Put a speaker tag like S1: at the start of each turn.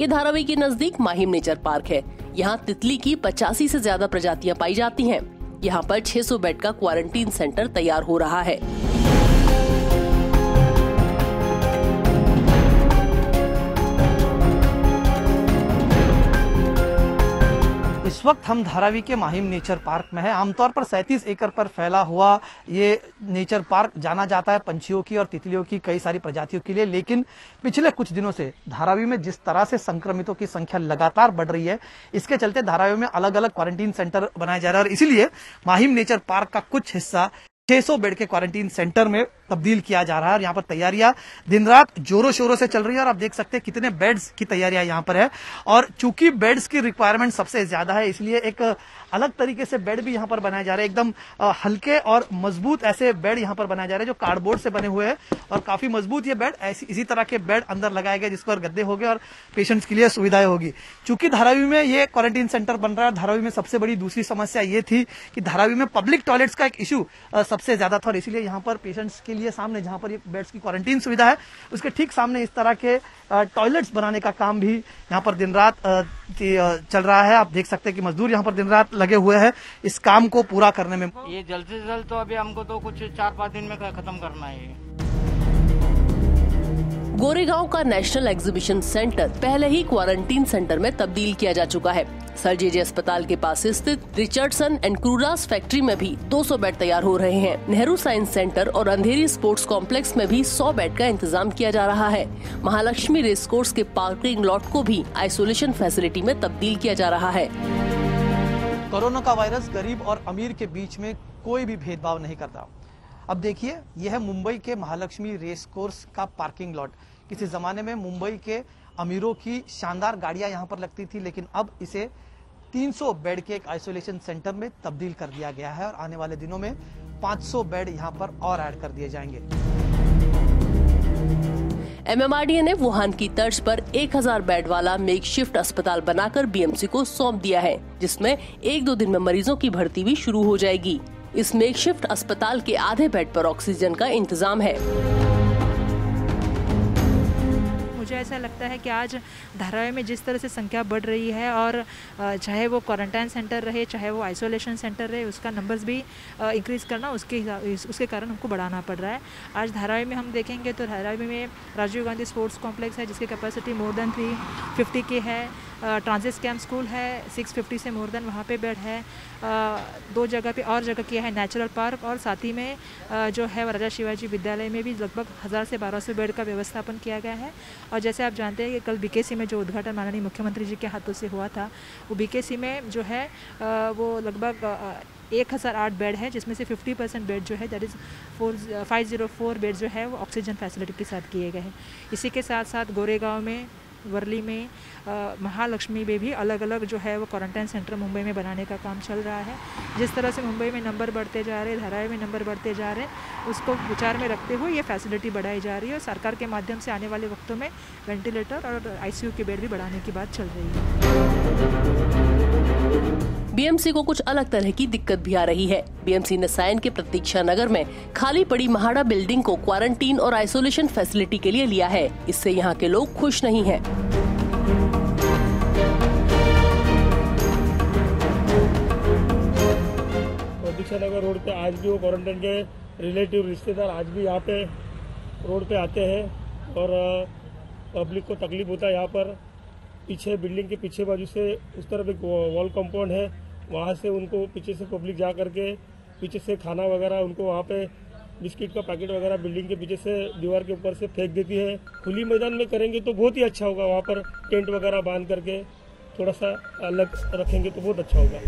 S1: ये धारावी के नजदीक माहिम नेचर पार्क है। यहाँ तितली की 85 से ज्यादा प्रजातियां पाई जाती हैं। यहाँ पर 600 बेड का क्वारंटीन सेंटर तैयार हो रहा है।
S2: इस वक्त हम धारावी के माहिम नेचर पार्क में है। आमतौर पर 37 एकड़ पर फैला हुआ ये नेचर पार्क जाना जाता है पंछियों की और तितलियों की कई सारी प्रजातियों के लिए, लेकिन पिछले कुछ दिनों से धारावी में जिस तरह से संक्रमितों की संख्या लगातार बढ़ रही है, इसके चलते धारावी में अलग अलग क्वारंटीन सेंटर बनाए जा रहे हैं और इसीलिए माहिम नेचर पार्क का कुछ हिस्सा 600 बेड के क्वारंटीन सेंटर में तब्दील किया जा रहा है और यहाँ पर तैयारियां दिन रात जोरों शोरों से चल रही है और आप देख सकते हैं कितने बेड्स की तैयारियां यहाँ पर है। और चूंकि बेड्स की रिक्वायरमेंट सबसे ज्यादा है, इसलिए एक अलग तरीके से बेड भी यहाँ पर बनाए जा रहे हैं। एकदम हल्के और मजबूत ऐसे बेड यहाँ पर बनाए जा रहे हैं जो कार्डबोर्ड से बने हुए हैं और काफी मजबूत ये बेड। इसी तरह के बेड अंदर लगाए गए जिस पर गद्दे हो गए और पेशेंट्स के लिए सुविधाएं होगी। चूंकि धारावी में ये क्वारंटीन सेंटर बन रहा है, धारावी में सबसे बड़ी दूसरी समस्या ये थी कि धारावी में पब्लिक टॉयलेट्स का एक इशू सबसे ज्यादा था और इसीलिए यहाँ पर पेशेंट्स के लिए सामने जहाँ पर ये बेड्स की क्वारंटीन सुविधा है, उसके ठीक सामने इस तरह के टॉयलेट्स बनाने का काम भी यहाँ पर दिन रात चल रहा है। आप देख सकते हैं कि मजदूर यहाँ पर दिन रात लगे हुए हैं इस काम को पूरा करने में।
S3: ये जल्द से जल्द तो अभी हमको तो कुछ 4-5 दिन में खत्म करना है।
S1: गोरेगांव का नेशनल एग्जीबिशन सेंटर पहले ही क्वारंटीन सेंटर में तब्दील किया जा चुका है। सर जे अस्पताल के पास स्थित रिचर्डसन एंड क्रूरास फैक्ट्री में भी 200 बेड तैयार हो रहे हैं। नेहरू साइंस सेंटर और अंधेरी स्पोर्ट्स कॉम्प्लेक्स में भी 100 बेड का इंतजाम किया जा रहा है। महालक्ष्मी रेस कोर्स के पार्किंग लॉट को भी आइसोलेशन फैसिलिटी में तब्दील किया जा रहा है।
S2: कोरोना का वायरस गरीब और अमीर के बीच में कोई भी भेदभाव नहीं करता। अब देखिए, यह है मुंबई के महालक्ष्मी रेस कोर्स का पार्किंग लॉट। किसी जमाने में मुंबई के अमीरों की शानदार गाड़ियां यहां पर लगती थी, लेकिन अब इसे 300 बेड के एक आइसोलेशन सेंटर में तब्दील कर दिया गया है और आने वाले दिनों में 500 बेड यहां पर और ऐड कर दिए जाएंगे।
S1: MMRDA ने वुहान की तर्ज पर 1000 बेड वाला मेकशिफ्ट अस्पताल बनाकर BMC को सौंप दिया है, जिसमें 1-2 दिन में मरीजों की भर्ती भी शुरू हो जाएगी। इस मेकशिफ्ट अस्पताल के आधे बेड पर ऑक्सीजन का इंतजाम है।
S4: मुझे ऐसा लगता है कि आज धारावी में जिस तरह से संख्या बढ़ रही है और चाहे वो क्वारंटाइन सेंटर रहे, चाहे वो आइसोलेशन सेंटर रहे, उसका नंबर्स भी इंक्रीज़ करना उसके कारण हमको बढ़ाना पड़ रहा है। आज धारावी में हम देखेंगे तो धारावी में राजीव गांधी स्पोर्ट्स कॉम्प्लेक्स है जिसकी कैपेसिटी मोर देन 350 की है। ट्रांजिट कैंप स्कूल है, 650 से मोर देन वहाँ पे बेड है। 2 जगह पे और जगह किया है नेचुरल पार्क और साथ ही में जो है राजा शिवाजी विद्यालय में भी लगभग 1000 से 1200 बेड का व्यवस्थापन किया गया है। और जैसे आप जानते हैं कि कल BKC में जो उद्घाटन माननीय मुख्यमंत्री जी के हाथों से हुआ था, वो BKC में जो है वो लगभग 1008 बेड है, जिसमें से 50% बेड जो है दैट इज़ 504 बेड जो है वो ऑक्सीजन फैसिलिटी के साथ किए गए हैं। इसी के साथ साथ गोरेगांव में, वर्ली में, महालक्ष्मी में भी अलग अलग जो है वो क्वारंटाइन सेंटर मुंबई में बनाने का काम चल रहा है। जिस तरह से मुंबई में नंबर बढ़ते जा रहे हैं, धारावी में नंबर बढ़ते जा रहे हैं, उसको विचार में रखते हुए ये फैसिलिटी बढ़ाई जा रही है और सरकार के माध्यम से आने वाले वक्तों में वेंटिलेटर और ICU के बेड भी बढ़ाने की बात चल रही है।
S1: BMC को कुछ अलग तरह की दिक्कत भी आ रही है। BMC ने सायन के प्रतीक्षा नगर में खाली पड़ी महाड़ा बिल्डिंग को क्वारंटीन और आइसोलेशन फैसिलिटी के लिए लिया है। इससे यहाँ के लोग खुश नहीं हैं।
S5: प्रतीक्षा नगर रोड पे आज भी वो क्वारंटाइन के रिलेटिव रिश्तेदार आज भी यहाँ पे रोड पे आते हैं और पब्लिक को तकलीफ होता है। यहाँ पर पीछे बिल्डिंग के पीछे बाजू से उस तरफ एक वॉल कंपाउंड है, वहाँ से उनको पीछे से पब्लिक जा करके पीछे से खाना वगैरह उनको वहाँ पे बिस्किट का पैकेट वगैरह बिल्डिंग के पीछे से दीवार के ऊपर से फेंक देती है। खुली मैदान में करेंगे तो बहुत ही अच्छा होगा, वहाँ पर टेंट वगैरह बांध करके थोड़ा सा अलग रखेंगे तो बहुत अच्छा होगा।